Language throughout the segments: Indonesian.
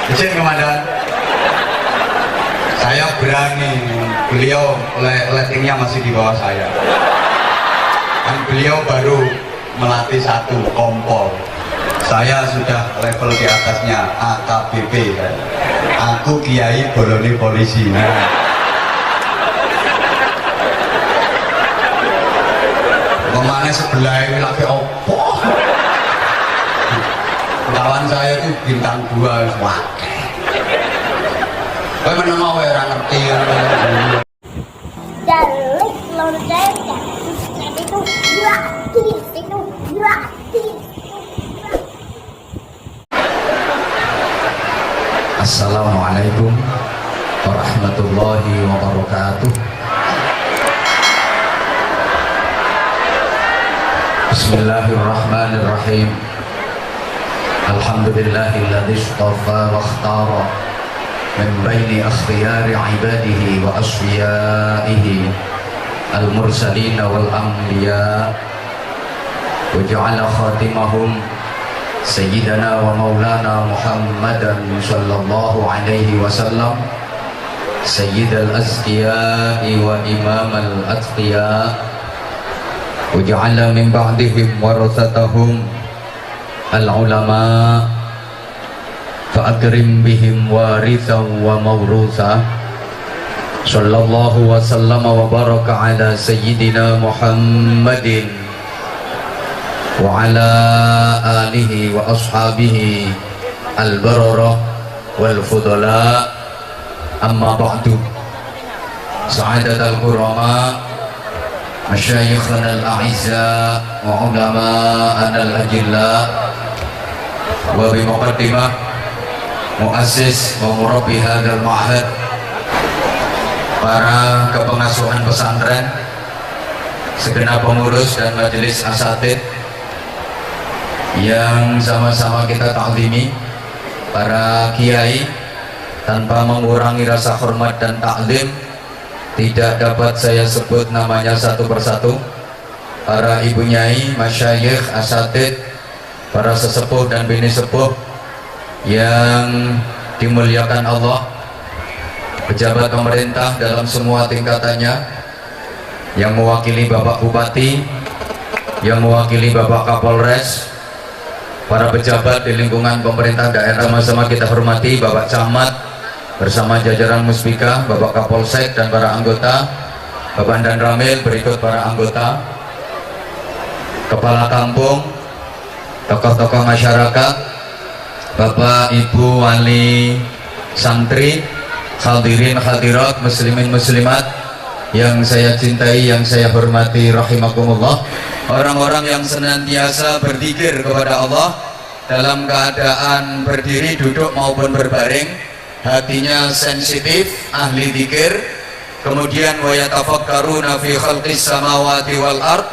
Izin komandan. Saya berani, beliau ratingnya masih di bawah saya. Kan beliau baru melatih satu kompol. Saya sudah level di atasnya, AKBP. Aku kiai boloni polisi. Nah. Kemana sebelah ini lagi opo? Lawan saya itu bintang 2 wah. Kowe meneng wae ora ngerti. Dalek lonceng itu gratis, itu gratis. Assalamualaikum warahmatullahi wabarakatuh. Bismillahirrahmanirrahim. Alhamdulillahilladzi istafa wa ikhtara min baini akhyari ibadihi wa asfiyaihi al-mursalin wal anbiya wa ja'ala khatimahum sayyidana wa maulana Muhammadan sallallahu alaihi wasallam sayyidal azkiya'i wa imamal atqiya wa ja'ala min ba'dihim warathatahum al-ulama fa'akrim bihim warithan wa mawrutha sallallahu wa sallama wa baraka ala sayyidina Muhammadin wa ala alihi wa ashabihi al-barara wal fudala amma ba'du. Sa'adat al-kurama masyayikhana al-a'izza wa ulama'ana al-ajilla wa bimuqaddimah muassis wa murabbi hadzal ma'had, para kepengasuhan pesantren, segenap pengurus dan majelis asatid yang sama-sama kita taklimi, para kiai, tanpa mengurangi rasa hormat dan taklim, tidak dapat saya sebut namanya satu persatu, para ibu nyai, masyayikh, asatid, para sesepuh dan bini sepuh yang dimuliakan Allah, pejabat pemerintah dalam semua tingkatannya, yang mewakili Bapak Bupati, yang mewakili Bapak Kapolres, para pejabat di lingkungan pemerintah daerah sama-sama kita hormati, Bapak Camat bersama jajaran Muspika, Bapak Kapolsek dan para anggota, Bapak Dan Ramil, berikut para anggota, kepala kampung, tokoh-tokoh masyarakat, Bapak Ibu wali santri, hadirin hadirat, muslimin muslimat yang saya cintai, yang saya hormati rahimakumullah, orang-orang yang senantiasa berzikir kepada Allah dalam keadaan berdiri, duduk maupun berbaring, hatinya sensitif, ahli zikir, kemudian wa yatafakkaruna fi khalqis samawati wal ard,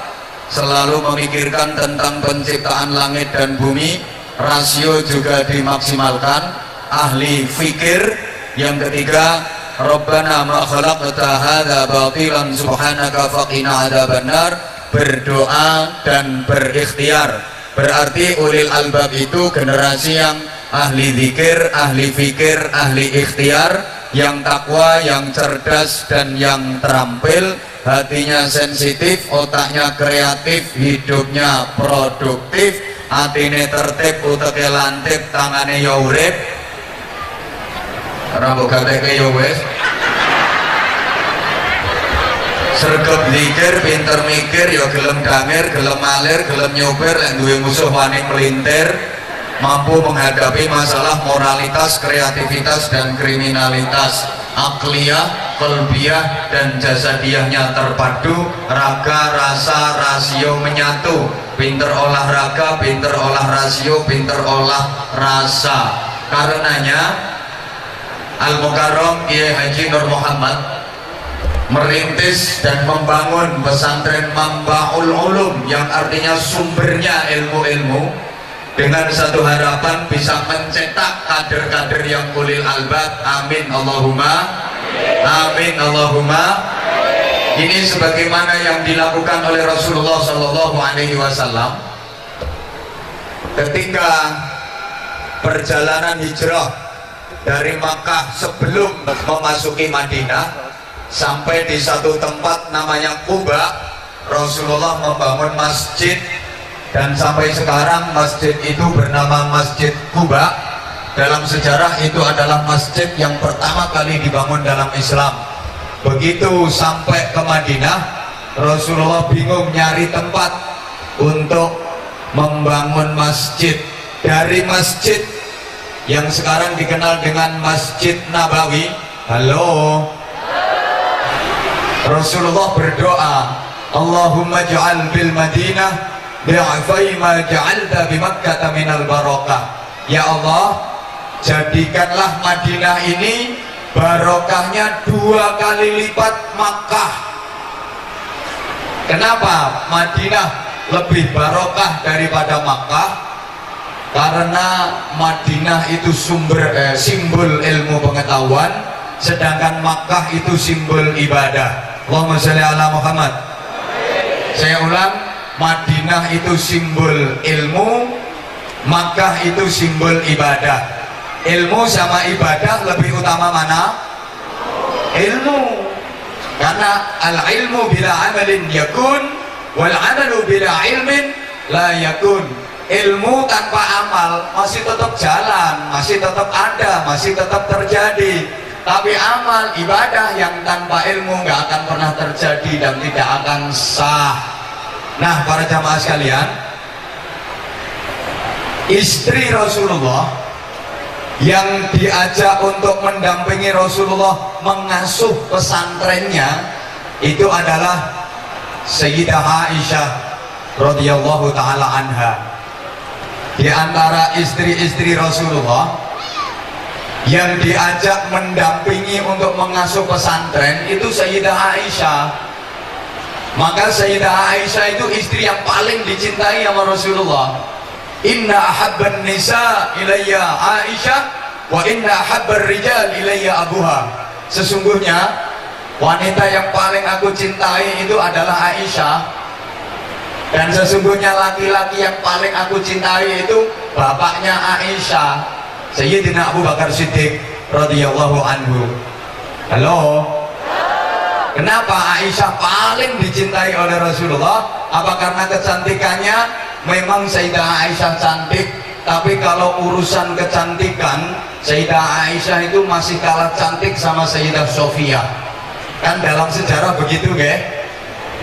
selalu memikirkan tentang penciptaan langit dan bumi, rasio juga dimaksimalkan, ahli fikir. Yang ketiga, Rabbana ma khalaqta hadza batilan subhanaka faqina adzabannar, berdoa dan berikhtiar. Berarti ulil albab itu generasi yang ahli zikir, ahli fikir, ahli ikhtiar, yang takwa, yang cerdas dan yang terampil, hatinya sensitif, otaknya kreatif, hidupnya produktif, atine tertib, uteke lantip, tangane ya urip, rambut gateke ya wis, sregep zikir, pinter mikir, ya gelem dangir, gelem malir, gelem nyopir, lek duwe musuh wani melintir, mampu menghadapi masalah moralitas, kreativitas dan kriminalitas, akliyah, qalbiyah dan jasadiyahnya terpadu, raga, rasa, rasio menyatu, pinter olahraga, pinter olah rasio, pinter olah rasa. Karenanya Al-Mukarram Kiai Haji Nur Muhammad merintis dan membangun pesantren Mambaul Ulum, yang artinya sumbernya ilmu-ilmu, dengan satu harapan bisa mencetak kader-kader yang ulil albab. Amin Allahumma amin Allahumma. Ini sebagaimana yang dilakukan oleh Rasulullah Shallallahu Alaihi Wasallam ketika perjalanan hijrah dari Makkah sebelum memasuki Madinah, sampai di satu tempat namanya Quba. Rasulullah membangun masjid, dan sampai sekarang masjid itu bernama Masjid Quba. Dalam sejarah itu adalah masjid yang pertama kali dibangun dalam Islam. Begitu sampai ke Madinah, Rasulullah bingung nyari tempat untuk membangun masjid. Dari masjid yang sekarang dikenal dengan Masjid Nabawi, halo, Rasulullah berdoa, Allahumma ja'al bil Madinah bi'afai ma ja'alta bi Makkah minal barakah. Ya Allah, jadikanlah Madinah ini barokahnya 2 kali lipat Makkah. Kenapa Madinah lebih barokah daripada Makkah? Karena Madinah itu simbol ilmu pengetahuan, sedangkan Makkah itu simbol ibadah. Allahumma sholli ala Muhammad. Saya ulang, Madinah itu simbol ilmu, Makkah itu simbol ibadah. Ilmu sama ibadah lebih utama mana? Ilmu. Karena al-ilmu bila amalin yakun, wal amalu bila ilmin la yakun. Ilmu tanpa amal masih tetap jalan, masih tetap ada, masih tetap terjadi. Tapi amal ibadah yang tanpa ilmu nggak akan pernah terjadi dan tidak akan sah. Nah, para jamaah sekalian, istri Rasulullah yang diajak untuk mendampingi Rasulullah mengasuh pesantrennya itu adalah Sayyidah Aisyah radhiyallahu taala anha. Di antara istri-istri Rasulullah yang diajak mendampingi untuk mengasuh pesantren itu Sayyidah Aisyah. Maka Sayyidah Aisyah itu istri yang paling dicintai sama Rasulullah. Inna ahabban nisa ilayya Aisyah wa inna ahabbar rijal ilayya abuha. Sesungguhnya wanita yang paling aku cintai itu adalah Aisyah, dan sesungguhnya laki-laki yang paling aku cintai itu bapaknya Aisyah, Sayyidina Abu Bakar Siddiq radhiyallahu anhu. Halo. Kenapa Aisyah paling dicintai oleh Rasulullah? Apa karena kecantikannya? Memang Sayyidah Aisyah cantik, tapi kalau urusan kecantikan, Sayyidah Aisyah itu masih kalah cantik sama Sayyidah Sofia. Kan dalam sejarah begitu, nggih?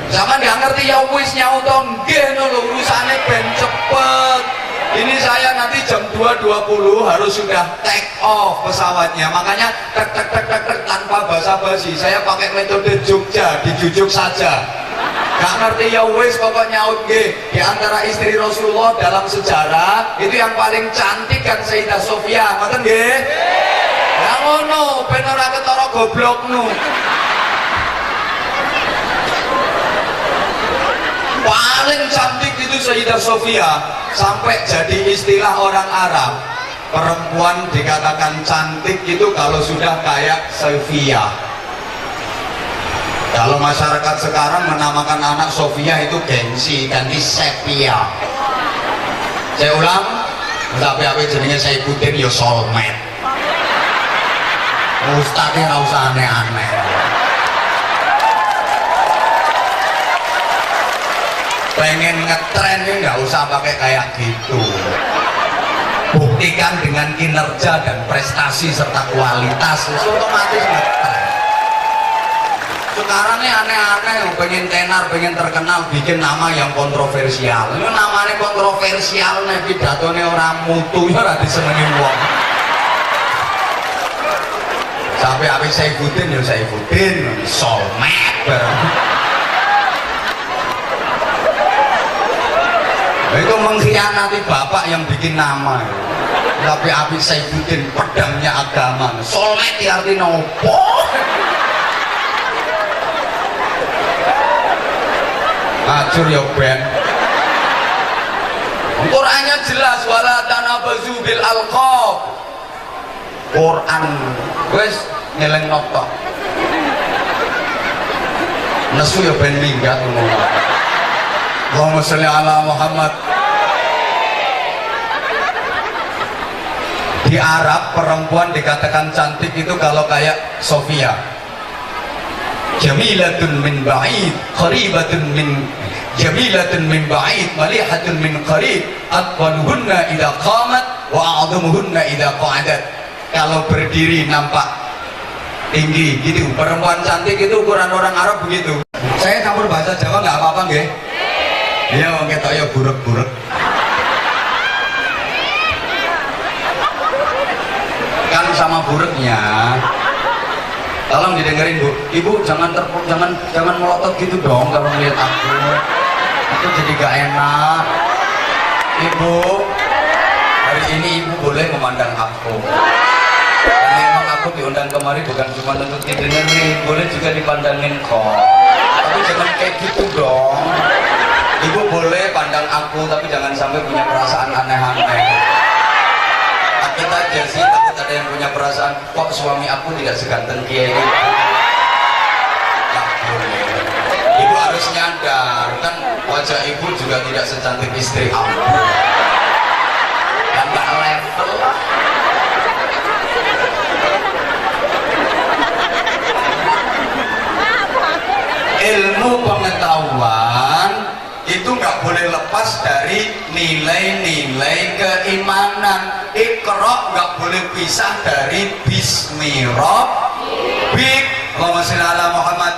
Sama nggak ngerti ya wis nyauto nggih lho, urusane ben cepet. Ini saya nanti jam 2.20 harus sudah take off pesawatnya, makanya tek tanpa basa-basi. Saya pakai metode Jogja, dijujuk saja. Gak ngerti ya wis pokoknya nyaut nggih. Di antara istri Rasulullah dalam sejarah itu yang paling cantik kan Sayyidah Sofia, ngoten nggih? Ya ngono, ben ora ketara gobloknu. Paling cantik itu Sayyidah Sofia, sampai jadi istilah orang Arab. Perempuan dikatakan cantik itu kalau sudah kayak Sofia. Kalau masyarakat sekarang menamakan anak Sofia itu gengsi, ganti Sepia. Saya ulang, tapi apa jenenge Saifuddin ya soulmate. Ustadnya nggak usah aneh-aneh. Pengen ngetren ini nggak usah pakai kayak gitu. Buktikan dengan kinerja dan prestasi serta kualitas, otomatis ngetren. Sekarang ini aneh-aneh, pengen tenar, pengen terkenal, bikin nama yang kontroversial. Ini namanya kontroversial, nih pidatonya orang mutu, ya rada disenengi wong. Sampai habis Saifuddin, ya Saifuddin, soulmate bareng. Itu mengkhianati bapak yang bikin nama. Tapi habis Saifuddin, pedangnya agama. Soulmate artinya opo? Acur ya ben. Qurannya jelas, wala tanabazu bil alqab. Quran wis ngeleng notok. Nesu ya ben minggat ngono. Allahumma sholli ala Muhammad. Di Arab perempuan dikatakan cantik itu kalau kayak Sofia. Jamilatun min ba'id, qaribatun min jamilatun min ba'id, malihatun min qarib, atwaluhunna idza qamat wa a'dhamuhunna idza qa'adat. Kalau berdiri nampak tinggi gitu. Perempuan cantik itu ukuran orang Arab begitu. Saya campur bahasa Jawa nggak apa-apa nggih? Iya, wong ketok ya burek-burek. Kan sama bureknya. Tolong didengerin Bu. Ibu jangan melotot gitu dong kalau melihat aku. Itu jadi gak enak. Ibu, hari ini Ibu boleh memandang aku. Karena memang aku diundang kemari bukan cuma untuk didengerin, boleh juga dipandangin kok. Tapi jangan kayak gitu dong. Ibu boleh pandang aku, tapi jangan sampai punya perasaan aneh-aneh. Takut aja sih, takut ada yang punya perasaan, kok suami aku tidak seganteng kiai ini. Tak boleh. Ibu harus nyadar, kan wajah ibu juga tidak secantik istri aku. Dan gak level. Ilmu pengetahuan itu nggak boleh lepas dari nilai-nilai keimanan. Iqra nggak boleh pisah dari Bismillahirrahmanirrahim. Allahumma sholli ala Muhammad.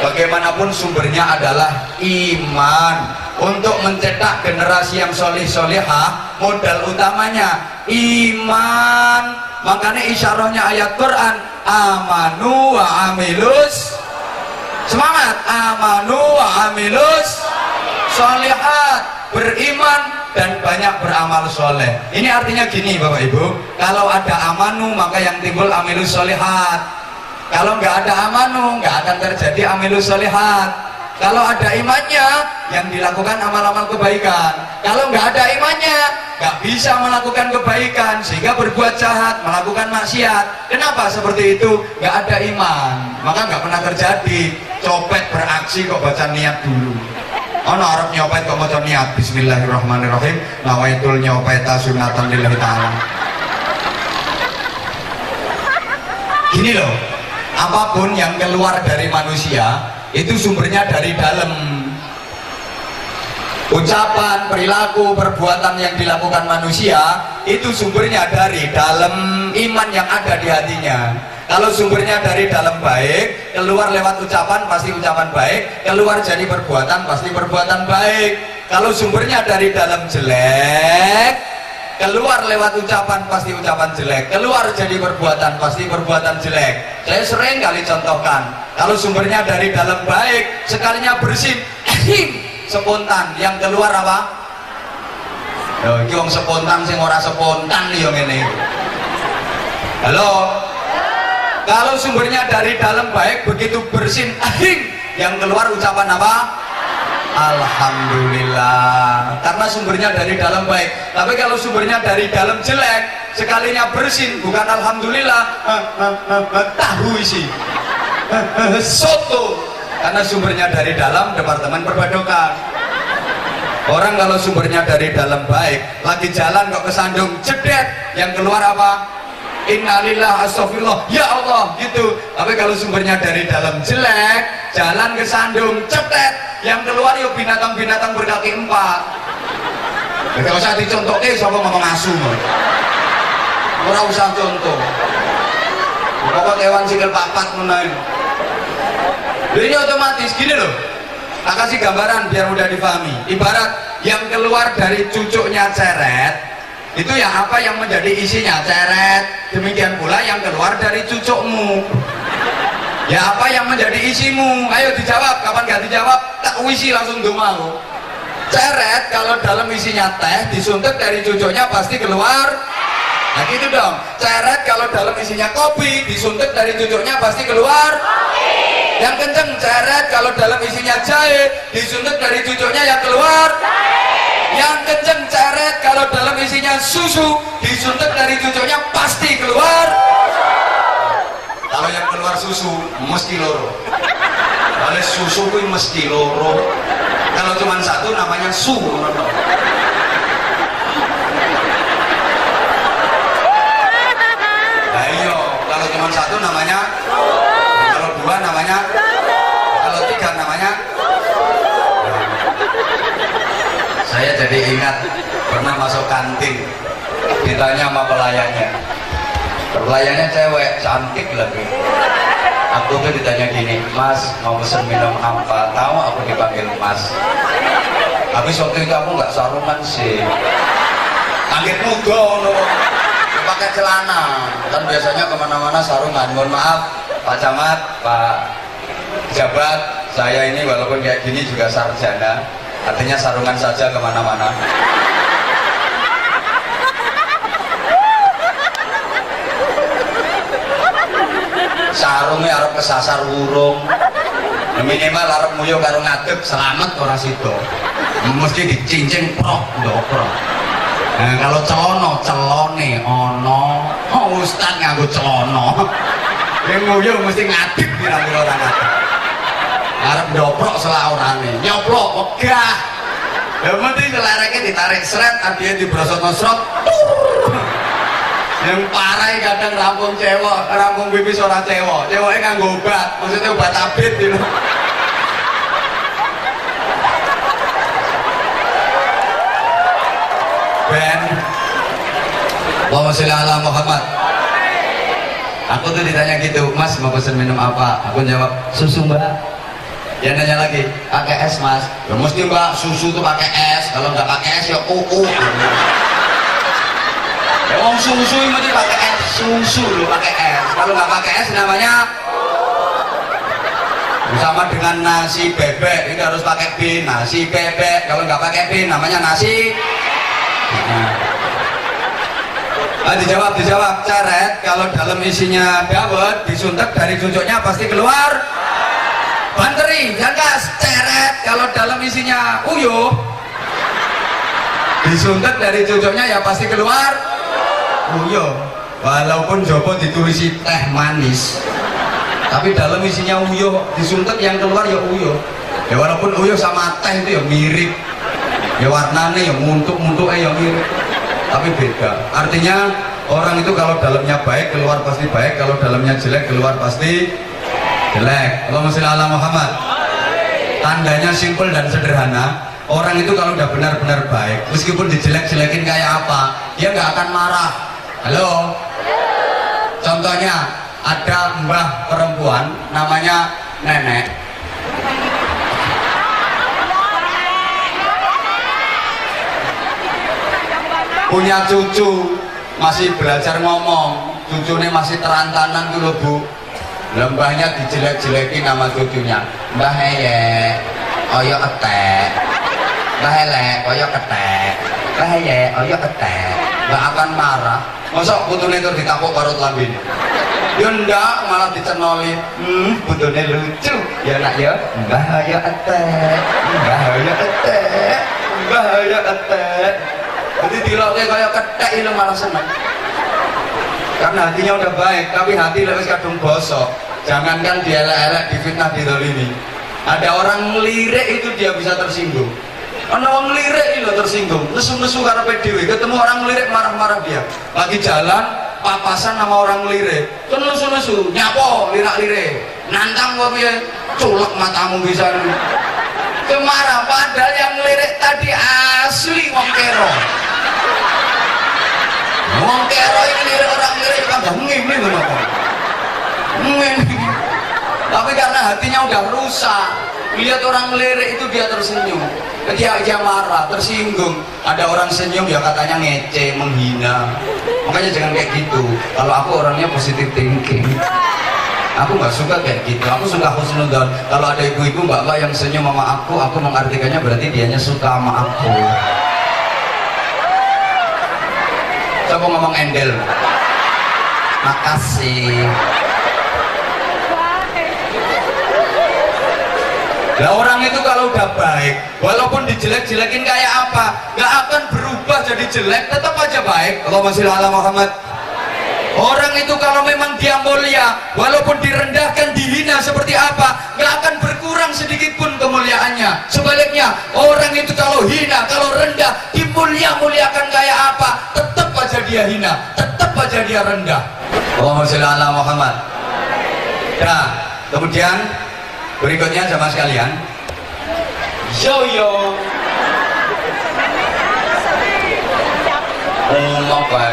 Bagaimanapun sumbernya adalah iman. Untuk mencetak generasi yang solih-solihah, modal utamanya iman. Makanya isyarahnya ayat Quran, amanu wa amilus. Semangat, amanu wa amilus sholihat, beriman dan banyak beramal soleh. Ini artinya gini Bapak Ibu, kalau ada amanu maka yang timbul amilus sholihat. Kalau nggak ada amanu nggak akan terjadi amilus sholihat. Kalau ada imannya yang dilakukan amal-amal kebaikan. Kalau nggak ada imannya nggak bisa melakukan kebaikan, sehingga berbuat jahat, melakukan maksiat. Kenapa seperti itu? Nggak ada iman, maka nggak pernah terjadi. Copet beraksi kok baca niat dulu. Ono arep nyopet kok maca niat Bismillahirrahmanirrahim, nawaitul nyopeta sunatan lillahi ta'ala. Gini loh, apapun yang keluar dari manusia itu sumbernya dari dalam. Ucapan, perilaku, perbuatan yang dilakukan manusia itu sumbernya dari dalam iman yang ada di hatinya. Kalau sumbernya dari dalam baik, keluar lewat ucapan pasti ucapan baik, keluar jadi perbuatan pasti perbuatan baik. Kalau sumbernya dari dalam jelek, keluar lewat ucapan pasti ucapan jelek, keluar jadi perbuatan pasti perbuatan jelek. Saya sering kali contohkan, kalau sumbernya dari dalam baik, sekalinya bersin, spontan, yang keluar apa? Yo, iki wong spontan sing ora spontan yo ngene. Halo. Kalau sumbernya dari dalam baik, begitu bersin, yang keluar ucapan apa? Alhamdulillah. Karena sumbernya dari dalam baik. Tapi kalau sumbernya dari dalam jelek, sekalinya bersin, bukan alhamdulillah, tahu isi, soto. Karena sumbernya dari dalam departemen perbadokan. Orang kalau sumbernya dari dalam baik, lagi jalan kok kesandung, jedet, yang keluar apa? Innalillah astagfirullah, ya Allah, gitu. Tapi kalau sumbernya dari dalam jelek, jalan kesandung, cetet, yang keluar yuk binatang-binatang berkaki empat. Gak usah dicontohke, siapa ngomong asu, ora usah contoh. Pokok hewan sikil papat menaik. Ini otomatis gini loh. Tak kasih gambaran biar mudah difahami. Ibarat yang keluar dari cucuknya ceret, itu ya apa yang menjadi isinya ceret. Demikian pula yang keluar dari cucukmu, ya apa yang menjadi isimu. Ayo dijawab, kapan gak dijawab tak wisi langsung domau. Ceret kalau dalam isinya teh, disuntik dari cucuknya pasti keluar. Nah gitu dong. Ceret kalau dalam isinya kopi, disuntik dari cucuknya pasti keluar kopi. Yang kenceng ceret kalau dalam isinya jahe, disuntik dari cucuknya yang keluar jahe. Yang kenceng ceret kalau dalam isinya susu, disuntik dari cucuknya pasti keluar susu. Kalau yang keluar susu mesti loro. Kalau susu itu mesti loro. Kalau cuma satu namanya su. pelayannya cewek, cantik lagi. Aku tuh ditanya gini, Mas mau pesen minum apa? Tahu aku dipanggil Mas. Habis waktu itu aku nggak sarungan sih, kaget muda loh, pakai celana. Kan biasanya kemana-mana sarungan. Mohon maaf Pak Camat, Pak Jabat, saya ini walaupun kayak gini juga sarjana, artinya sarungan saja kemana-mana. Sarungnya arep kesasar burung, minimal arep nguyuh karo ngadeg selamat ora sido, mesti dicincin prok ndokro. Nah kalau celone ono, ustad nganggo celono, yang nguyuh mesti ngadeg kira-kira ora ngadeg. Arep ndoprok selaurane, nyoplok wegah. Yang penting celereke ditarik seret, artinya dibrosot-brosot. Yang parah kadang rampung cewek, rampung pipis orang cewek, ceweknya nganggo obat, maksudnya obat abit gitu. Ben, Allahumma sholli ala Muhammad. Aku tuh ditanya gitu, Mas mau pesen minum apa? Aku jawab susu mbak. Dia nanya lagi, pakai es Mas? Ya mesti mbak, susu tuh pakai es. Kalau nggak pakai es ya kuku. Ya wong susu ini mesti pakai es, susu loh pakai es. Kalau nggak pakai es namanya sama dengan nasi bebek, ini harus pakai bin, nasi bebek. Kalau nggak pakai bin namanya nasi. Dijawab Caret. Kalau dalam isinya dawet, disuntek dari cucuknya pasti keluar banteri. Jangkas Ceret. Kalau dalam isinya uyuh, disuntek dari cucuknya ya pasti keluar uyuh. Walaupun Joko ditulisi teh manis, tapi dalam isinya uyuh, disuntek yang keluar ya uyuh. Ya walaupun uyuh sama teh itu ya mirip, ya warnanya ya muntuk-muntuknya ya mirip, tapi beda. Artinya orang itu kalau dalamnya baik keluar pasti baik, kalau dalamnya jelek keluar pasti jelek. Allahumma sholli ala Muhammad. Tandanya simpel dan sederhana. Orang itu kalau udah benar-benar baik, meskipun dijelek-jelekin kayak apa, dia nggak akan marah. Halo? Contohnya ada mbah perempuan namanya Nenek. Punya cucu, masih belajar ngomong, cucunya masih terantanan tuh loh bu. Lembahnya dijelek-jelekin nama cucunya. Mbah heye, oyo etek. Mbah hele, oyo ketek. Mbah heye, oyo ketek. Mbah akan marah. Masa putune itu ditapuk parut lambene? Ya ndak, malah dicenoli. Putune lucu. Ya nak ya, mbah oyo etek. Mbah oyo etek. Mbah oyo etek. Jadi diloknya kayak ketek itu malah seneng. Karena hatinya udah baik, tapi hati lebih kadung bosok. Jangankan dia elek-elek, difitnah, didolimi. Ada orang ngelirik itu dia bisa tersinggung. Ada orang ngelirik itu tersinggung. Nesu-nesu karena PDW, ketemu orang ngelirik marah-marah dia. Lagi jalan, papasan sama orang ngelirik. Kan nesu-nesu, nyapo, lirak-lirik. Nantang kok ya, culek matamu bisa. Kemarah, padahal yang ngelirik tadi asli wong kero. Wong kero ini lirik orang lirik tambah ngimli kenapa? Tapi karena hatinya udah rusak, lihat orang ngelirik itu dia tersenyum. Dia marah, tersinggung. Ada orang senyum ya katanya ngece, menghina. Makanya jangan kayak gitu. Kalau aku orangnya positive thinking, aku nggak suka kayak gitu. Aku suka husnudzon. Kalau ada ibu-ibu mbak-mbak yang senyum sama aku mengartikannya berarti dianya suka sama aku. Coba ngomong endel. Makasih. Nah orang itu kalau udah baik, walaupun dijelek-jelekin kayak apa, nggak akan berubah jadi jelek, tetap aja baik. Allahumma sholli ala Muhammad. Orang itu kalau memang dia mulia, walaupun direndahkan, dihina seperti apa, nggak akan berkurang sedikit pun kemuliaannya. Sebaliknya, orang itu kalau hina, kalau rendah, dimulia-muliakan kayak apa, tetap aja dia hina, tetap aja dia rendah. Allahumma sholli ala Muhammad. Nah, kemudian berikutnya sama sekalian, yo apa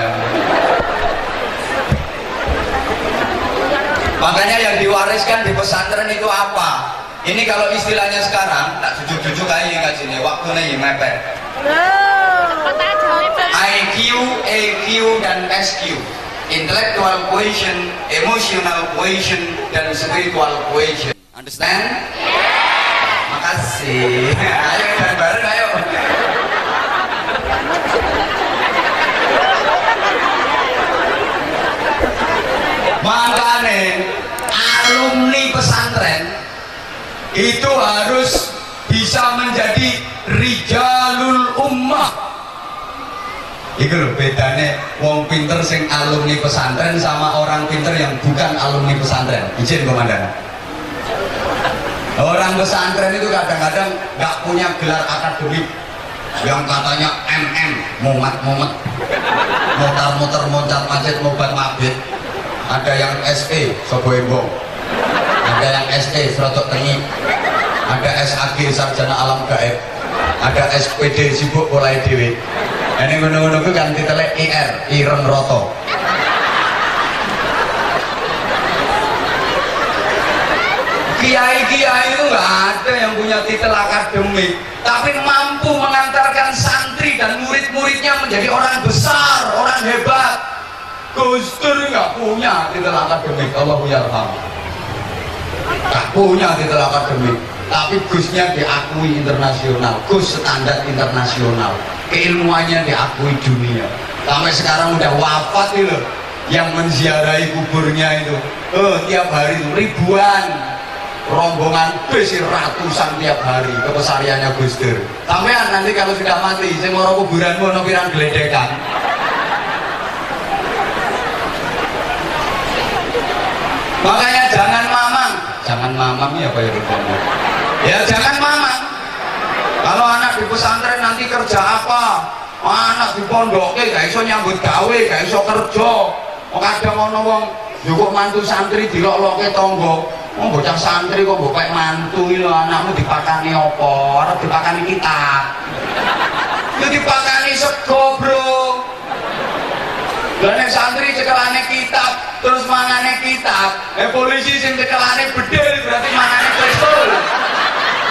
diwariskan di pesantren itu apa? Ini kalau istilahnya sekarang, tak jujuk-jujuk aja nggak sini, waktunya yang mepet. IQ, EQ, dan SQ. Intellectual quotient, emotional quotient, dan spiritual quotient. Understand? Makasih. Ayo bareng-bareng, ayo. Makanya alumni pesantren itu harus bisa menjadi rijalul ummah. Itu loh bedanya wong pinter sing alumni pesantren sama orang pinter yang bukan alumni pesantren. Izin komandan. Orang pesantren itu kadang-kadang nggak punya gelar akademik yang katanya MM, mumet, mutar-mutar, moncat macet, mobat mabit. Ada yang SE, sobo embong. Ada yang SE, serotok tengi. Ada SAG, sarjana alam gaib. Ada SPD, sibuk mulai dewi. Ini ngono-ngono itu kan titelnya IR, Ireng Roto. Kiai-kiai itu nggak ada yang punya titel akademik, tapi mampu mengantarkan santri dan murid-muridnya menjadi orang besar, orang hebat. Gus Dur nggak punya titel akademik, Allahu yarham. Nggak punya titel akademik, tapi Gusnya diakui internasional, Gus standar internasional, keilmuannya diakui dunia. Sampai sekarang udah wafat itu, yang menziarahi kuburnya itu, tiap hari itu ribuan rombongan bis ratusan tiap hari ke pesariannya Gus Dur. Sampean nanti kalau sudah mati, sing loro kuburanmu ono pirang gledekan. Makanya jangan mamang ya Pak Yurukonu. Ya jangan mamang. Kalau anak di pesantren nanti kerja apa? Anak di pondoknya gak iso nyambut gawe, gak iso kerja. Kadang ono wong njukuk mantu santri dilok-loke tangga. Wong bocah santri kok mbok pek mantu lho, anakmu dipakani apa? Arep dipakani kitab. Yo dipakani sego, Bro. Lah nek santri cekelane kitab, terus mangane kitab. Polisi sing cekelane bedil berarti mangane pistol.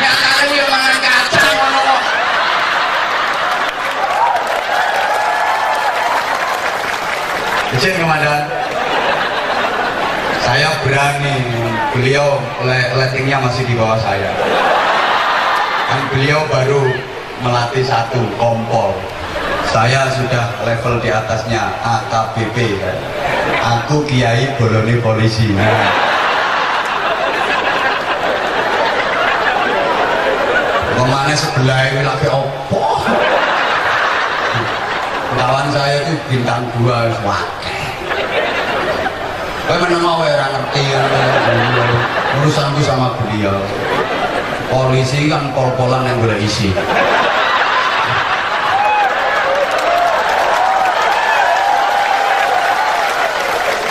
Nyatane yo mangan kacang ngono kok. Izin komandan. Saya berani, beliau ratingnya masih di bawah saya. Kan beliau baru melatih satu kompol. Saya sudah level di atasnya AKBP kan. Aku kiai bolone polisi. Nah. Kemana sebelah ini lagi opo? Kawan saya itu bintang 2 wakil. Kau menengah orang ngerti ya, urusanku sama beliau. Polisi kan pol-polan yang boleh isi.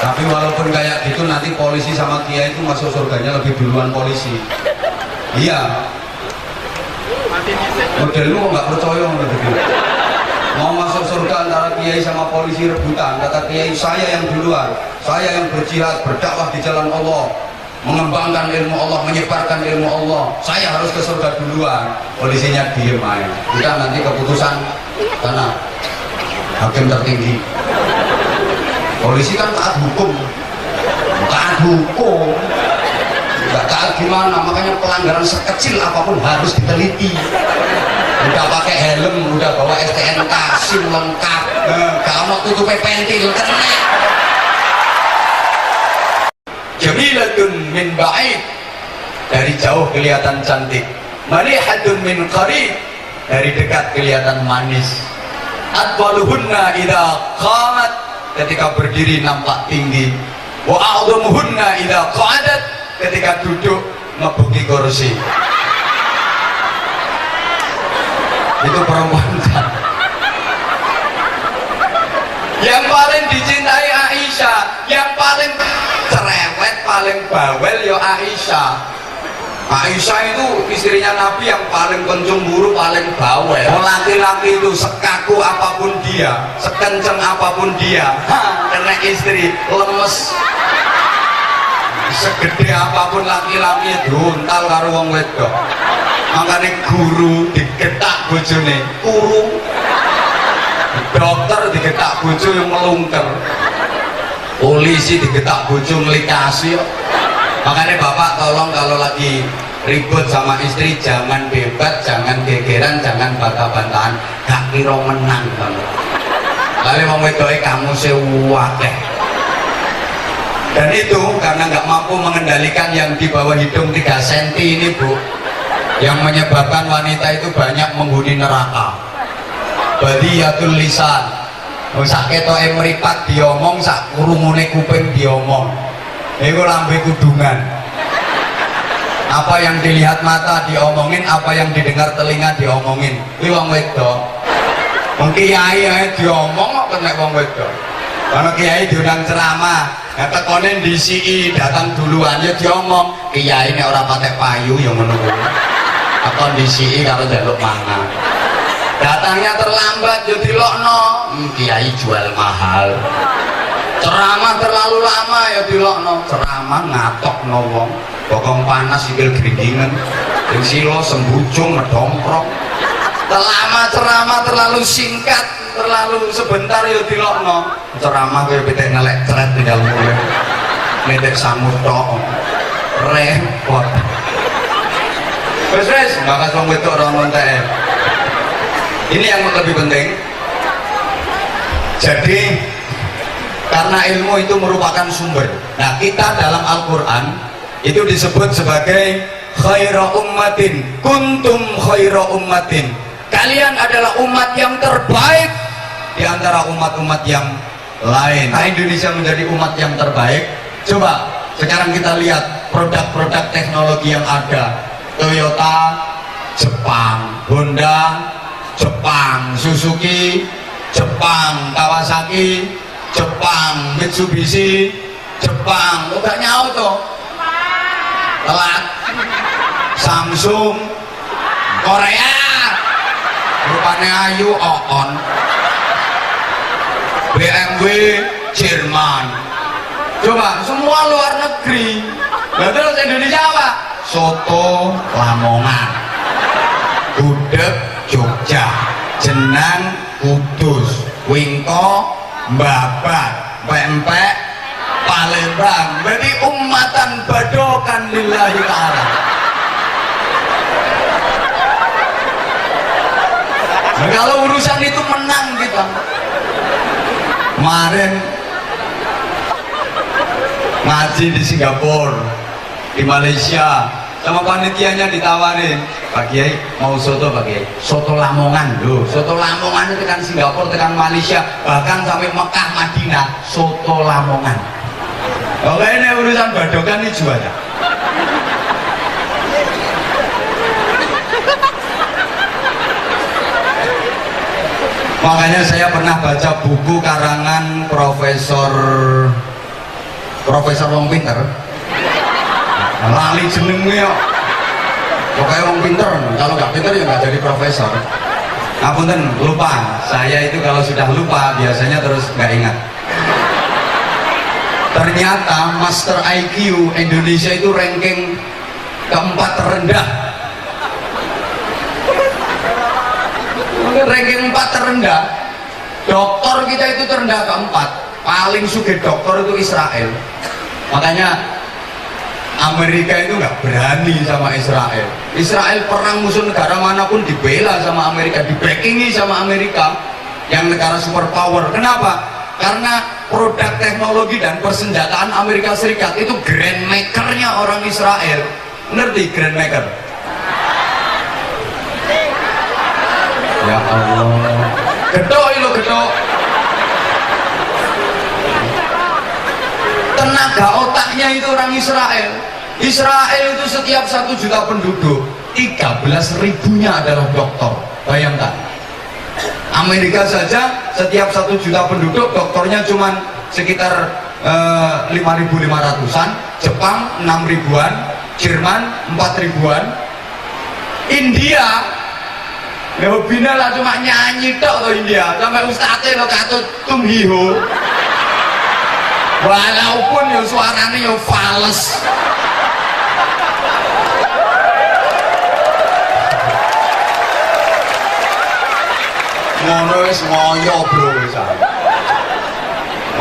Tapi walaupun kayak gitu nanti polisi sama kiai itu masuk surganya lebih duluan polisi. Iya. Modelmu kok nggak percaya gitu. Mau masuk surga antara kiai sama polisi rebutan. Kata kiai, saya yang duluan, saya yang berjihad, berdakwah di jalan Allah, mengembangkan ilmu Allah, menyebarkan ilmu Allah. Saya harus ke surga duluan. Polisinya diem aja. Udah nanti keputusan karena hakim tertinggi. Polisi kan taat hukum, nggak taat gimana, makanya pelanggaran sekecil apapun harus diteliti. Udah pakai helm, udah bawa STNK, SIM lengkap, gak mau tutup pentil, kena. Jamilatun min ba'id, dari jauh kelihatan cantik. Malihatun min qarib, dari dekat kelihatan manis. Atwaluhunna idha qamat, ketika berdiri nampak tinggi. Wa a'dhamuhunna idza qa'adat, ketika duduk ngebuki kursi. Itu perempuan yang paling dicintai Aisyah, yang paling cerewet, paling bawel ya Aisyah. Aisyah itu istrinya Nabi yang paling pencemburu, paling bawel. Laki-laki itu sekaku apapun dia, sekenceng apapun dia, karena istri lemes. segede apapun laki-laki diuntal karo wong wedok. Makanya guru digetak bojone kurung, dokter digetak bojo yang melungker, polisi digetak bojo ngelikasi. Makanya bapak tolong kalau lagi ribut sama istri jangan debat, jangan gegeran, jangan bantah-bantahan, gak kira menang kamu. Lalu wong wedoke kamu sewakeh. Dan itu karena nggak mampu mengendalikan yang di bawah hidung 3 cm ini bu, yang menyebabkan wanita itu banyak menghuni neraka. Badiyatul lisan, sak ketoke mripat diomong, sak kurungune kuping diomong. Iku lambe kudungan. Apa yang dilihat mata diomongin, apa yang didengar telinga diomongin. Kuwi wong wedok. Wong kiai ae diomong kok nek wong wedok. Karena kiai diundang ceramah, ya tekone DCI datang duluan ya diomong. Kiai ini orang patek payu yang menunggu. Tekon DCI kalau jaluk mangan. Datangnya terlambat ya dilokno. Kiai jual mahal. Ceramah terlalu lama ya dilokno. Ceramah ngatokno wong. Bokong panas sikil gringingan. Yang silo sembujung medongkrok. Terlama ceramah terlalu singkat, terlalu sebentar ya dilokno. Ceramah kaya pitik ngelek ceret tinggal mulai nitik samur tok repot. Wes bakas wong wedok ora nontek. Ini yang lebih penting. Jadi karena ilmu itu merupakan sumber. Nah, kita dalam Al-Qur'an itu disebut sebagai khaira ummatin, kuntum khaira ummatin. Kalian adalah umat yang terbaik di antara umat-umat yang lain. Nah, Indonesia menjadi umat yang terbaik. Coba sekarang kita lihat produk-produk teknologi yang ada. Toyota Jepang, Honda Jepang, Suzuki Jepang, Kawasaki Jepang, Mitsubishi Jepang. Udah nyaut toh telat. Samsung Korea rupanya ayu on. BMW Jerman. Coba semua luar negeri. Nah, terus Indonesia apa? Soto Lamongan, gudeg Jogja, jenang Kudus, wingko Babat, pempek Palembang. Berarti umatan badokan lillahi ta'ala. Nah, kalau urusan itu menang kita. Kemarin ngaji di Singapura, di Malaysia, sama panitianya ditawarin, Pak Kiai mau soto Pak Kiai, soto Lamongan loh. Soto Lamongan itu tekan Singapura, tekan Malaysia, bahkan sampai Mekah, Madinah, soto Lamongan. Oke, ini urusan badokan ini juara. Makanya saya pernah baca buku karangan Profesor Wong Pinter. Lali jenengnya. Pokoknya wong pinter. Kalau nggak pinter ya nggak jadi profesor. Ngapunten, lupa. Saya itu kalau sudah lupa biasanya terus nggak ingat. Ternyata Master IQ Indonesia itu ranking keempat terendah. Ranking 4 terendah. Dokter kita itu terendah keempat. Paling sugih dokter itu Israel. Makanya Amerika itu nggak berani sama Israel. Israel perang musuh negara manapun dibela sama Amerika, dibackingi sama Amerika yang negara superpower. Kenapa? Karena produk teknologi dan persenjataan Amerika Serikat itu grandmakernya orang Israel. Ngerti grandmaker? Ya Allah, gedok itu gedok. Tenaga otaknya itu orang Israel. Israel itu setiap 1 juta penduduk 13.000-nya adalah dokter. Bayangkan. Amerika saja setiap 1 juta penduduk dokternya cuma sekitar 5.500-an, Jepang 6.000-an, Jerman 4.000-an, India ya bina lah cuma nyanyi tok loh India, sampai ustadznya lo katut tumhiho. walaupun ya suaranya ya fales. Ngono wis ngoyo bro wis.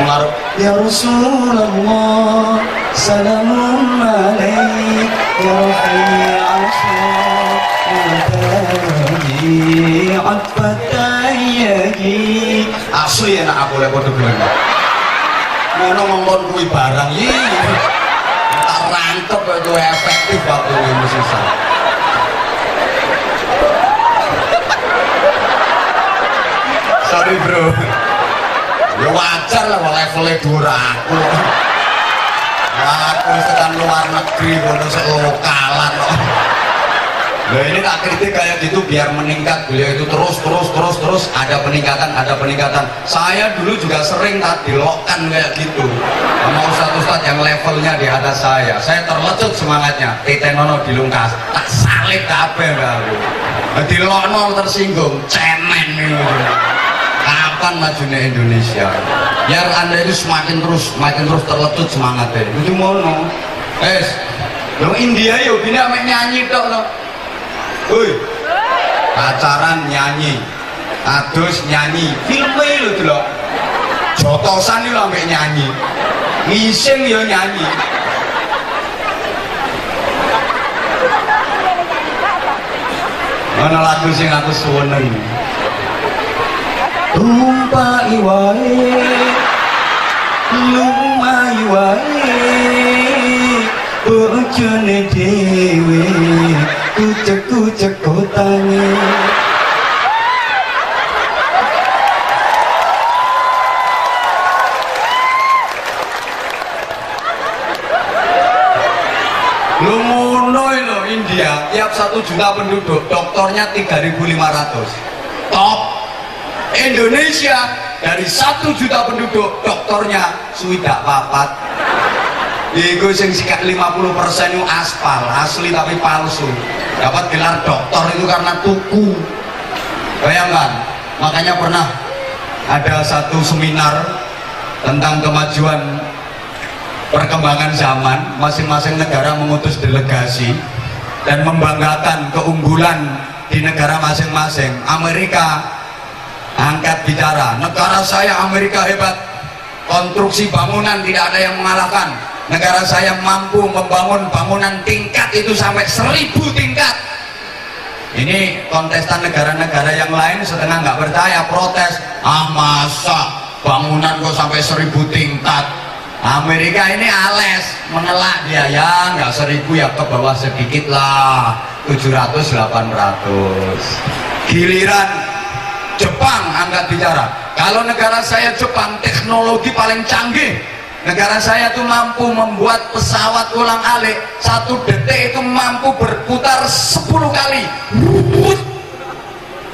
Mengarep ya Rasulullah salamun alaik ya hayya asya ya atfatayyi. Asli enak aku lek padha gelem. Ngono ngomong kuwi barang iki. Tak rangkep itu efektif waktu ini musisa. Sorry bro. Ya wajar lah levelnya dhuwur aku. Aku sedang luar negeri kono sik lokalan kok. Nah ini tak kritik kayak gitu biar meningkat, beliau itu terus ada peningkatan. Saya dulu juga sering tak dilokkan kayak gitu sama ustadz yang levelnya di atas saya terlecut semangatnya, titenono dilungkas, tak salib kabeh aku. Dilokno tersinggung, cemen ini. Kapan majunya Indonesia? Biar anda itu semakin terus terlecut semangatnya. Itu mono. Lo India yuk gini ame nyanyi tok lo. Woi, pacaran nyanyi, adus nyanyi, filmnya lo dulu, jotosan lo ame nyanyi, ngising yo nyanyi. Mana lagu sing aku seneng? Rumpai wae, lumai wae, bojone dhewe, kucek kotane. Lu ngono lho India, tiap 1 juta penduduk, dokternya 3.500. Top. Indonesia dari 1 juta penduduk dokternya swidak papat. Iku sing sikat 50% itu aspal, asli tapi palsu. Dapat gelar dokter itu karena tuku. Bayangkan, makanya pernah ada satu seminar tentang kemajuan perkembangan zaman, masing-masing negara mengutus delegasi dan membanggakan keunggulan di negara masing-masing. Amerika angkat bicara, negara saya Amerika hebat, konstruksi bangunan tidak ada yang mengalahkan, negara saya mampu membangun bangunan tingkat itu sampai 1000 tingkat. Ini kontestan negara-negara yang lain setengah nggak percaya, protes, masa bangunan kok sampai 1000 tingkat. Amerika ini ales, mengelak dia, ya nggak 1000 ya ke bawah sedikit lah, 700-800. Giliran Jepang angkat bicara, kalau negara saya Jepang teknologi paling canggih, negara saya tuh mampu membuat pesawat ulang-alik 1 detik itu mampu berputar 10 kali,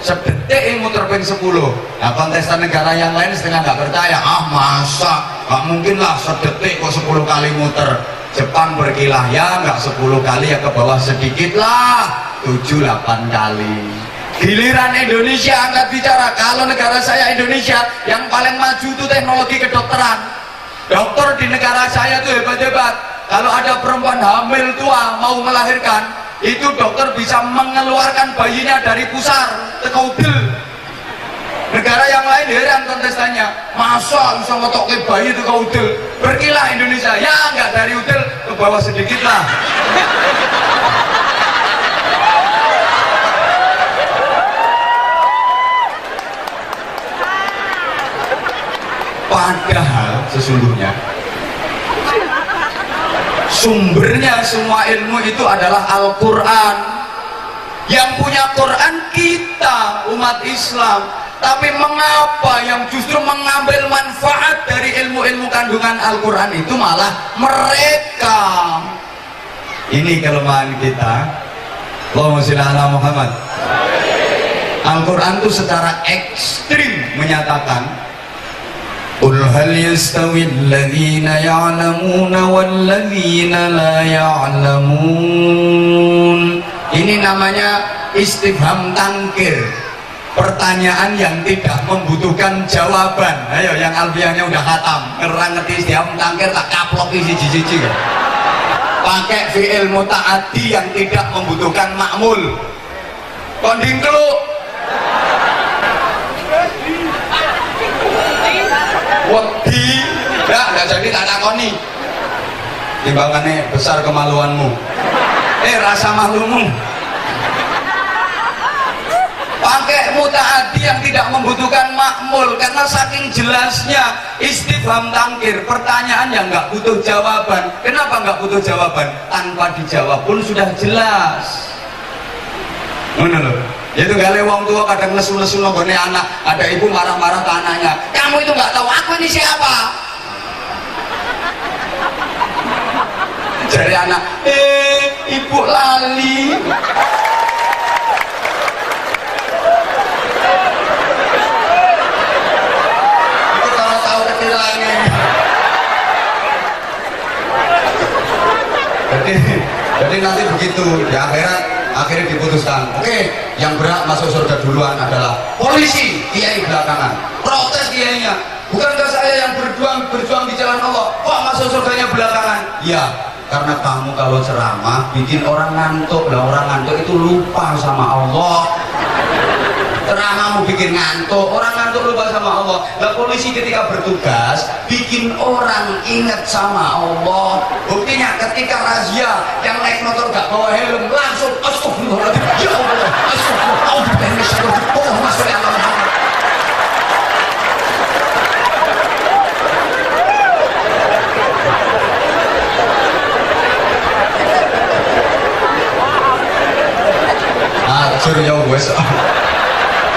sedetik yang muter ping 10. Nah kontestan negara yang lain setengah nggak percaya, masa nggak mungkin lah sedetik kok 10 kali muter. Jepang berkilah, ya nggak 10 kali ya ke bawah sedikit lah, 7-8 kali. Giliran Indonesia angkat bicara, kalau negara saya Indonesia yang paling maju itu teknologi kedokteran. Dokter di negara saya tuh hebat-hebat. Kalau ada perempuan hamil tua mau melahirkan, itu dokter bisa mengeluarkan bayinya dari pusar ke kaudil. Negara yang lain heran kontestannya, masa bisa ngotokin bayi itu kaudil. Berkilah Indonesia, ya nggak dari udil ke bawah sedikit lah. Padahal sesungguhnya sumbernya semua ilmu itu adalah Al-Quran. Yang punya Quran kita umat Islam, tapi mengapa yang justru mengambil manfaat dari ilmu-ilmu kandungan Al-Quran itu malah mereka? Ini kelemahan kita. Allahumma sholli ala Muhammad. Al-Quran itu secara ekstrim menyatakan, Qul hal yastawi alladhina ya'lamuna walladhina la ya'lamun. Ini namanya istifham tangkir. pertanyaan yang tidak membutuhkan jawaban. Ayo yang alfiahnya udah khatam, ngerti setiap tangkir tak kaplok isi cici kan. Pakai fi'il muta'addi yang tidak membutuhkan ma'mul. Konding keluk. Wedi, ya nggak jadi tak takoni. Timbangannya besar kemaluanmu. Rasa malumu. Pakai muta'addi yang tidak membutuhkan makmul karena saking jelasnya istifham tangkir, pertanyaan yang nggak butuh jawaban. Kenapa nggak butuh jawaban? Tanpa dijawab pun sudah jelas. Mana loh? Itu gale wong tua kadang lesu-lesu nonggone anak, ada ibu marah-marah ke anaknya, kamu itu nggak tahu aku ini siapa? Jadi anak, ibu lali. Itu kalau tahu kecilannya. Jadi nanti begitu di akhirat akhirnya diputuskan, oke, yang berhak masuk surga duluan adalah polisi, kiai belakangan. Protes kiainya, bukankah saya yang berjuang di jalan Allah, kok masuk surganya belakangan? Iya, karena kamu kalau ceramah bikin orang ngantuk. Lah orang ngantuk itu lupa sama Allah. Ceramahmu bikin ngantuk, orang ngantuk lupa sama Allah. Lah polisi ketika bertugas bikin orang ingat sama Allah. Buktinya ketika razia yang naik motor gak bawa helm langsung astagfirullahaladzim, ya Allah, astagfirullah, Allahumma sholli ala Muhammad. Acur ya wes.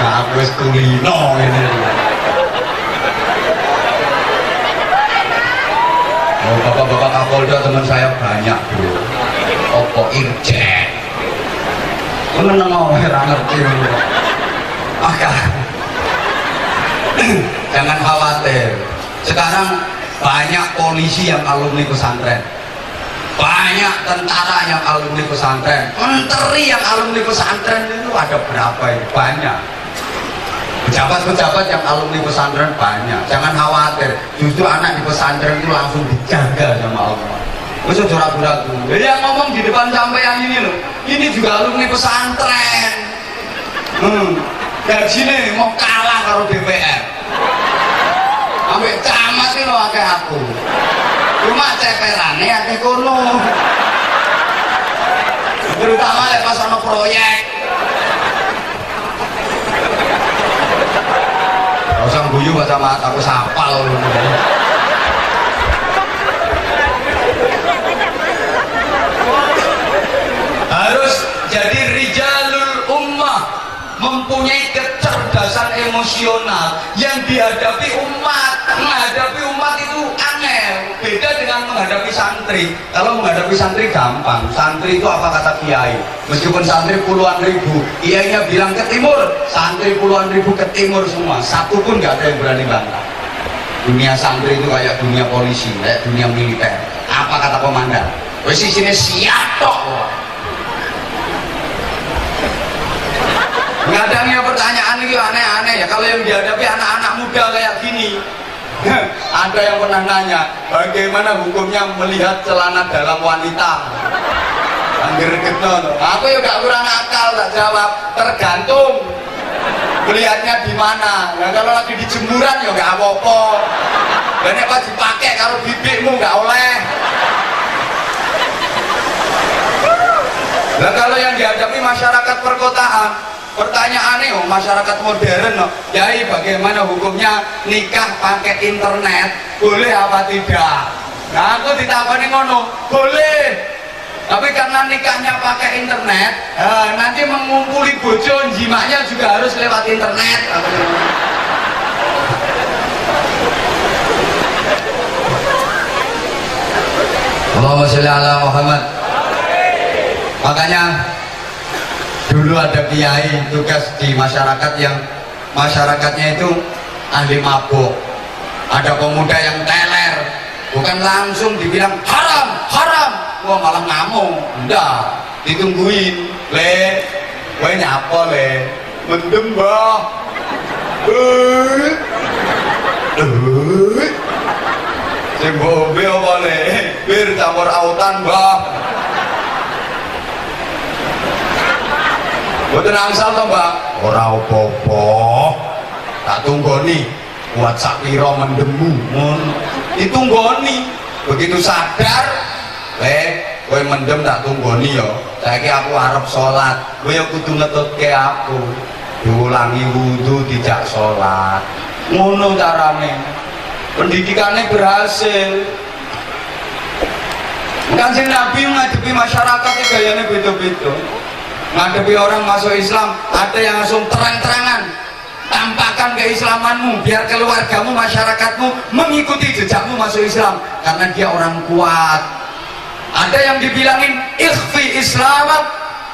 Nah, aku wis kulino ini. Oh, bapak-bapak Kapolda teman saya banyak, bro. Opo Irjen. Meneng ora ngerti. Maka jangan khawatir. Sekarang banyak polisi yang alumni pesantren. Banyak tentara yang alumni pesantren. Menteri yang alumni pesantren itu ada berapa ya? Banyak. Pejabat-pejabat yang alumni pesantren banyak. Jangan khawatir, justru anak di pesantren itu langsung dijaga sama Allah. Wis aja ragu-ragu. Yang ngomong di depan sampean ini loh, ini juga alumni pesantren. Gajinya mau kalah karo DPR. Sampai camat itu akeh aku. Cuma ceperane akeh kono. Terutama lek pas ana proyek. Usah guyu baca mata aku sapal. Harus jadi rijalul ummah, mempunyai kecerdasan emosional yang dihadapi umat. Menghadapi umat itu angel, beda dengan menghadapi santri. Kalau menghadapi santri gampang. Santri itu apa kata kiai? Meskipun santri puluhan ribu, kiainya bilang ke timur, santri puluhan ribu ke timur semua. Satu pun nggak ada yang berani bantah. Dunia santri itu kayak dunia polisi, kayak dunia militer. Apa kata komandan? Wes sini siap tok. Kadangnya pertanyaan ini aneh-aneh ya. Kalau yang dihadapi anak-anak muda kayak gini, ada yang pernah nanya, bagaimana hukumnya melihat celana dalam wanita? Anggir ketol. Aku ya gak kurang akal, tak jawab. Tergantung melihatnya di mana. Nah, kalau lagi di jemuran ya gak apa-apa. Dan apa dipakai kalau bibikmu gak oleh. Nah, kalau yang dihadapi masyarakat perkotaan, pertanyaannya masyarakat modern Yai, bagaimana hukumnya nikah pakai internet, boleh apa tidak? Nah, aku ditakoni ngono, boleh. Tapi karena nikahnya pakai internet, nanti mengumpuli bojo jimaknya juga harus lewat internet. Allahumma sholli ala Muhammad. Makanya dulu ada kiai tugas di masyarakat yang masyarakatnya itu ahli mabuk. Ada pemuda yang teler, bukan langsung dibilang haram, haram, wah malah ngamuk. Enggak, ditungguin, le, gue nyapa le, mendem Mbah. Sing bombe apa nek? Bir campur autan Mbah. Mboten angsal to Mbah? Ora apa-apa. Tak tunggoni kuat sak pira mendemmu mun ditunggoni begitu sadar kowe mendem tak tunggoni ya saiki aku arep salat kowe ya kudu ngetutke aku diulangi wudu dijak salat ngono carane pendidikannya berhasil. Kanjeng Nabi ngadepi masyarakat itu gayanya beda-beda. Ngadepi orang masuk Islam ada yang langsung terang-terangan tampakkan keislamanmu biar keluargamu, masyarakatmu mengikuti jejakmu masuk Islam karena dia orang kuat. Ada yang dibilangin ikhfi islamak,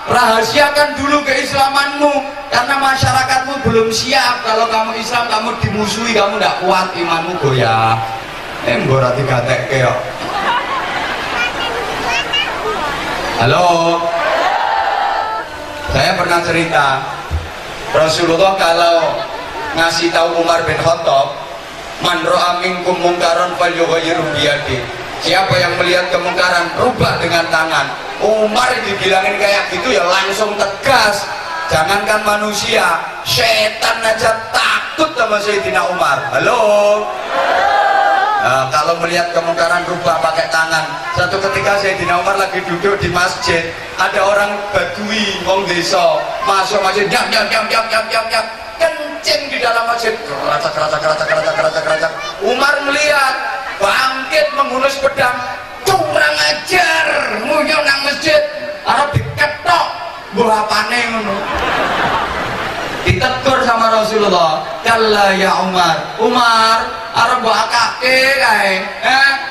rahasiakan dulu keislamanmu karena masyarakatmu belum siap. Kalau kamu Islam kamu dimusuhi, kamu tidak kuat, imanmu goyah. Berarti gatek keo. Halo, saya pernah cerita Rasulullah kalau ngasih tahu Umar bin Khattab, man ra'a minkum mungkaran falyughayyirhu biyadihi. Siapa yang melihat kemungkaran rubah dengan tangan. Umar dibilangin kayak gitu ya langsung tegas. Jangankan manusia, setan aja takut sama Sayyidina Umar. Halo. Nah, kalau melihat kemungkaran rubah pakai tangan. Satu ketika Sayyidina Umar lagi duduk di masjid, ada orang Badui wong desa masuk masjid, jam kencing di dalam masjid, keracak. Umar melihat, bangkit menghunus pedang, curang ajar, nguyuh nang masjid, arep diketok, mbah apane ngono. Ditegur sama Rasulullah, kalla ya Umar, arep mbok akake kae,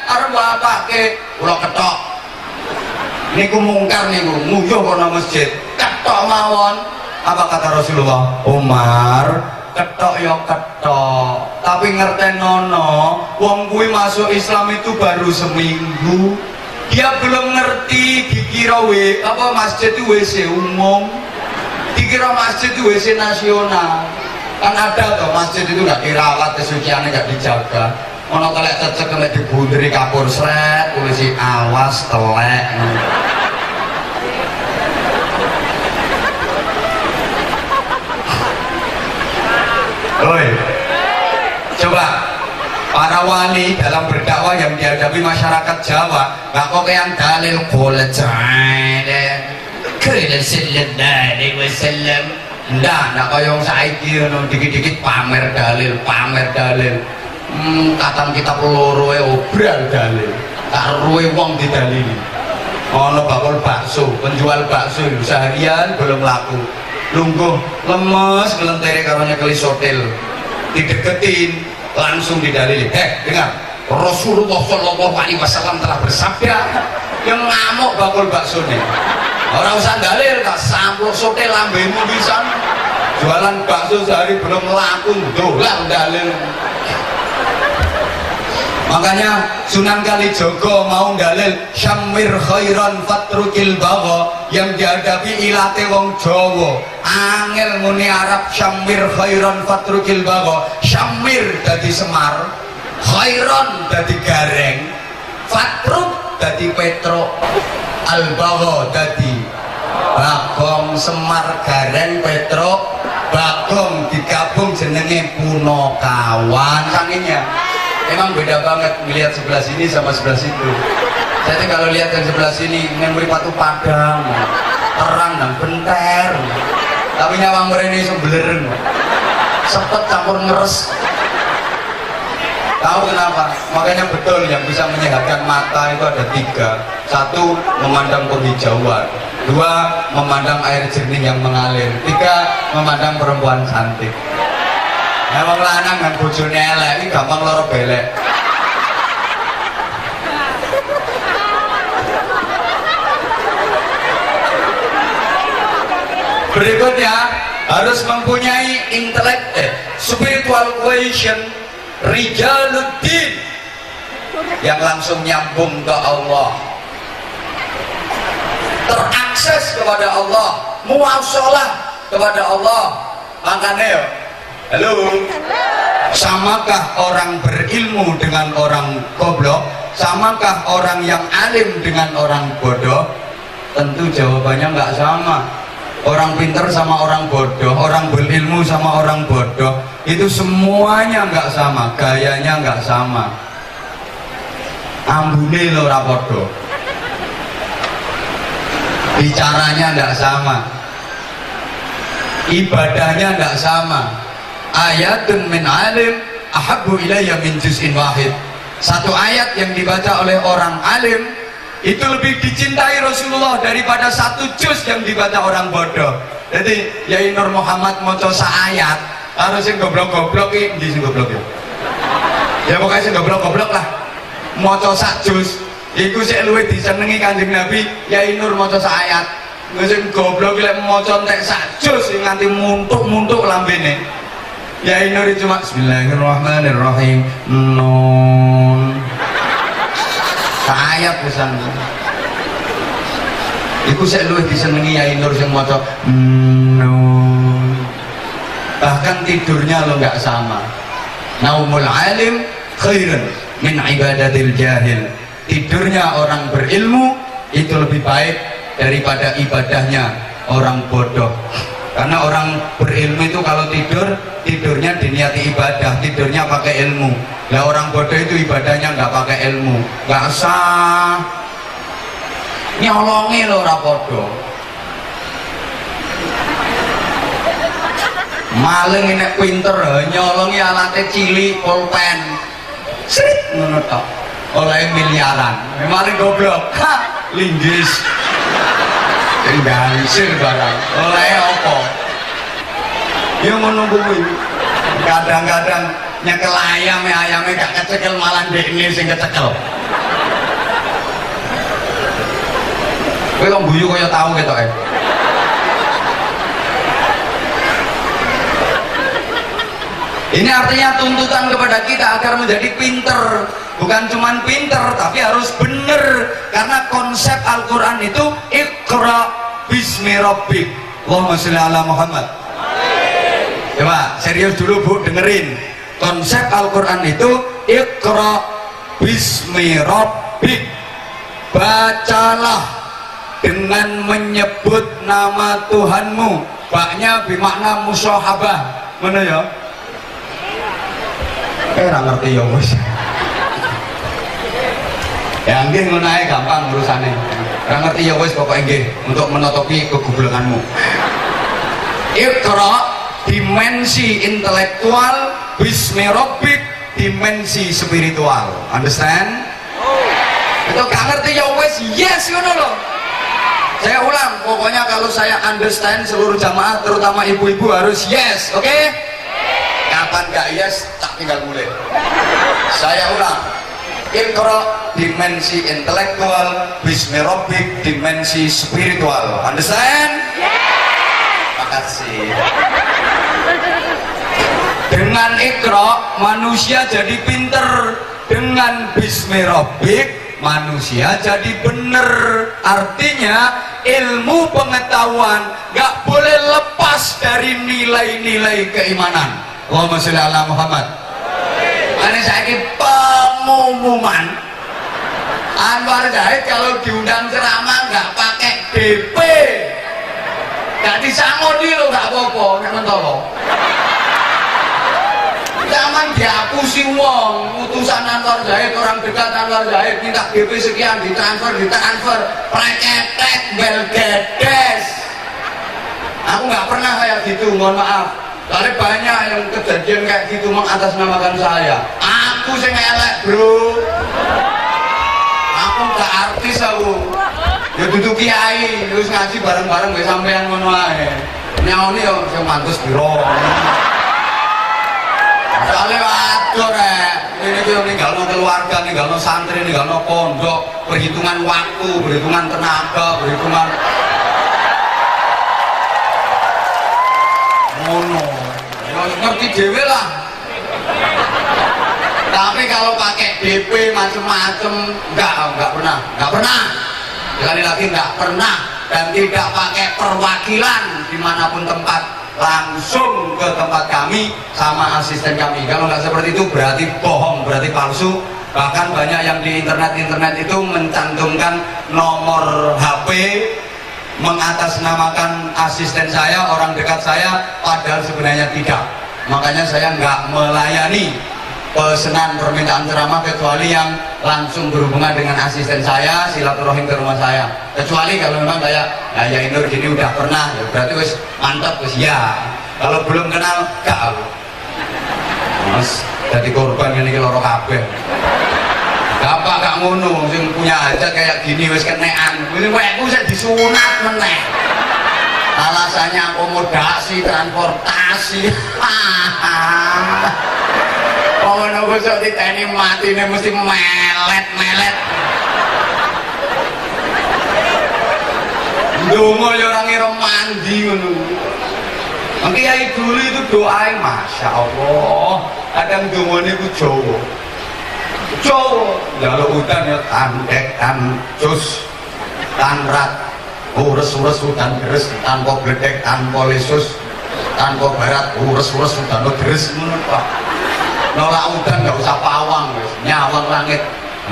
arep mbok apake, kula ketok. Niku mungkar niku, nguyuh kono masjid, ketok mawon. Apa kata Rasulullah? Umar, ketok ya ketok, tapi ngertenono, wong kuwi masuk Islam itu baru seminggu. Dia belum ngerti, dikira masjid itu WC umum, dikira masjid itu WC nasional. Kan ada tuh masjid itu nggak dirawat, kesuciannya nggak dijaga. Ono telek cecek kena dibunderi kapur sret, polisi awas telek. Oi, coba para wali dalam berdakwah yang dihadapi masyarakat Jawa, nggak kok yang dalil qul ta'ala qala sallallahu alaihi wasallam. Ndak kaya wong saiki ngono dikit-dikit pamer dalil. Katam kitab loro e obral dalil. Karuwe wong didalili. Ana bakul bakso, penjual bakso seharian belum laku. Lungguh lemes ngelentere karonya kelis hotel. Dideketin langsung didalili. Dengar, Rasulullah Shallallahu Alaihi Wasallam telah bersabda, yang ngamuk bakul bakso nih. Orang usah dalil, tak sampul sote lambemu bisa. Jualan bakso sehari belum laku, dolar dalil. Makanya Sunan Kalijogo mau dalil syamir khairan fatrukil bagha, yang dihadapi ilate wong Jawa. Angel muni Arab syamir khairan fatrukil bagha. Syamir dadi semar, khairan dadi gareng, fatruk dadi petro, al bagha dadi bagong. Semar gareng petro bagong digabung jenenge Punokawan. Sanginya emang beda banget melihat sebelah sini sama sebelah situ. Jadi kalau lihat yang sebelah sini memori Patu Padang, terang dan benter. Tapi nyawang mereka sebelereng, sepet campur ngeres. Tahu kenapa? Makanya betul yang bisa menyehatkan mata itu ada tiga. Satu, memandang penghijauan. Dua, memandang air jernih yang mengalir. Tiga, memandang perempuan cantik. Emang lanang kan bojone elek iki gampang lara belek. Berikutnya harus mempunyai spiritual quotient, rijaluddin, yang langsung nyambung ke Allah, terakses kepada Allah, muwasalah kepada Allah. Makanya ya, halo. Samakah orang berilmu dengan orang goblok? Samakah orang yang alim dengan orang bodoh? Tentu jawabannya nggak sama. Orang pinter sama orang bodoh, orang berilmu sama orang bodoh, itu semuanya nggak sama, gayanya nggak sama, ambune lo rapodo, bicaranya nggak sama, ibadahnya nggak sama. Ayatun min alim ahabbu ilayya min juz'in wahid. Satu ayat yang dibaca oleh orang alim itu lebih dicintai Rasulullah daripada satu juz yang dibaca orang bodoh. Jadi Yai Nur Muhammad maca ayat, harus sing goblok-goblok iki ndi sing goblok ya? Ya pokoknya sing goblok-goblok lah. Maca sak juz iku sik luwih disenengi Kanjeng Nabi, Yai Nur maca ayat. Sing goblok lek maca entek sak juz nganti muntuk-muntuk lambene. Yai Nur cuma Bismillahirrahmanirrahim. Nun. Ayat pesan iku sik luwih disenengi Yai Nur sing maca Nun. Bahkan tidurnya lo nggak sama. Naumul alim khairun min ibadatil jahil. Tidurnya orang berilmu itu lebih baik daripada ibadahnya orang bodoh. Karena orang berilmu itu kalau tidurnya diniati ibadah, tidurnya pakai ilmu. Lah orang bodoh itu ibadahnya nggak pakai ilmu, nggak sah. Nyolongi lo rapodo. Maling ini pinter, nyolongi alatnya cilik, pulpen, srit ngono tok. Oleh miliaran. Maling goblok, linggis. Gansir barang oleh apa yang menunggu kadang-kadang nyekel ayamnya gak kecekel malah dekne sing kecekel. Kowe kok guyu kaya tau ketok. Ini artinya tuntutan kepada kita agar menjadi pinter. Bukan cuman pinter, tapi harus bener. Karena konsep Al-Quran itu Iqra bismi rabbik. Allahumma sholli ala Muhammad. Coba serius dulu Bu, dengerin. Konsep Al-Quran itu Iqra bismi rabbik. Bacalah dengan menyebut nama Tuhanmu. Baknya bermakna musyahabah. Mana ya? Nggak ngerti ya bos. Ya nggih ngono ae gampang urusane. Nggak ngerti ya wis pokoknya nggih untuk menutupi kegoblokanmu. Iqra dimensi intelektual, bismi rabbik dimensi spiritual. Understand? Itu gak ngerti ya wis yes ngono loh. Saya ulang, pokoknya kalau saya understand seluruh jamaah terutama ibu-ibu harus yes, oke? Kapan gak yes tak tinggal mulai. Saya ulang. Iqra dimensi intelektual, bismi rabbik dimensi spiritual. Understand? Makasih. Dengan Iqra manusia jadi pinter, dengan bismi rabbik manusia jadi bener. Artinya ilmu pengetahuan gak boleh lepas dari nilai-nilai keimanan. Allahumma sholli ala Muhammad. Ini saya pengumuman Anwar Zahid kalau diundang ceramah nggak pakai DP, nggak disangoni lo nggak apa-apa, jangan dihapusi uang. Utusan Anwar Zahid, orang dekat Anwar Zahid minta DP sekian, ditransfer, preketek, belgedes. Aku nggak pernah kayak gitu, mohon maaf. Tapi banyak yang kejadian kayak gitu mengatasnamakan saya. Aku sing elek bro. Aku gak artis aku. Ya duduk kiai, terus ngaji bareng-bareng gak sampean ngono ae. Nyaoni yo sing mantus biro. Soale waduh rek. Ini tuh ninggalno keluarga, ninggalno santri, ninggalno pondok, perhitungan waktu, perhitungan tenaga, perhitungan mono, ngerti dewe lah. Tapi kalau pakai DP macem-macem nggak pernah. Sekali lagi nggak pernah, dan tidak pakai perwakilan dimanapun tempat. langsung ke tempat kami sama asisten kami. Kalau nggak seperti itu berarti bohong, berarti palsu. Bahkan banyak yang di internet itu mencantumkan nomor HP mengatasnamakan asisten saya, orang dekat saya, padahal sebenarnya tidak. Makanya saya nggak melayani pesanan permintaan ceramah kecuali yang langsung berhubungan dengan asisten saya, silaturahim ke rumah saya. Kecuali kalau memang kayak ya Inur gini udah pernah, ya berarti wis mantap wis ya. Kalau belum kenal gak. Mas jadi korban ini loro kabeh. Bapak gak ngono, sing punya aja kayak gini wis kenean. Wis wekku sik disunat meneh. Alasannya akomodasi, transportasi. Oh, nunggu sok diteni matine mesti melet-melet. Dongo ya ora ngira mandi ngono. Kiai dulu itu doain, masya Allah. Kadang dongone ku Jawa. Jawa, jaluk hutan ya tandek, tancus, tanrat, ures-ures hutan deres, tanpa gledek, tanpa lesus, tanpa barat, ures-ures hutan deres ngono Pak. Nolak hutan nggak usah pawang, nyawang langit,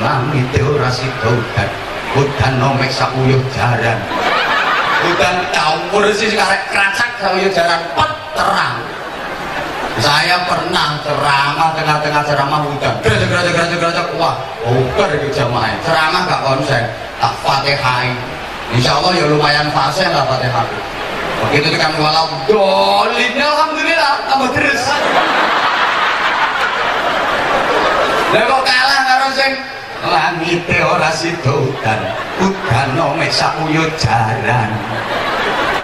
langit ora sida hutan, hutan nomek sakuyuh jaran, hutan campur sih karek keracak sakuyuh jaran pet terang. Saya pernah ceramah tengah-tengah ceramah hutan, gerajak, wah, oker itu jamaah, ceramah gak konsen, tak fatihai, insya Allah ya lumayan fase lah fatihai. Begitu kan walau dolinnya alhamdulillah tambah terus. Lah kok kalah karo sing langit ora sida hutan, hutan nomek sakuyuh jaran.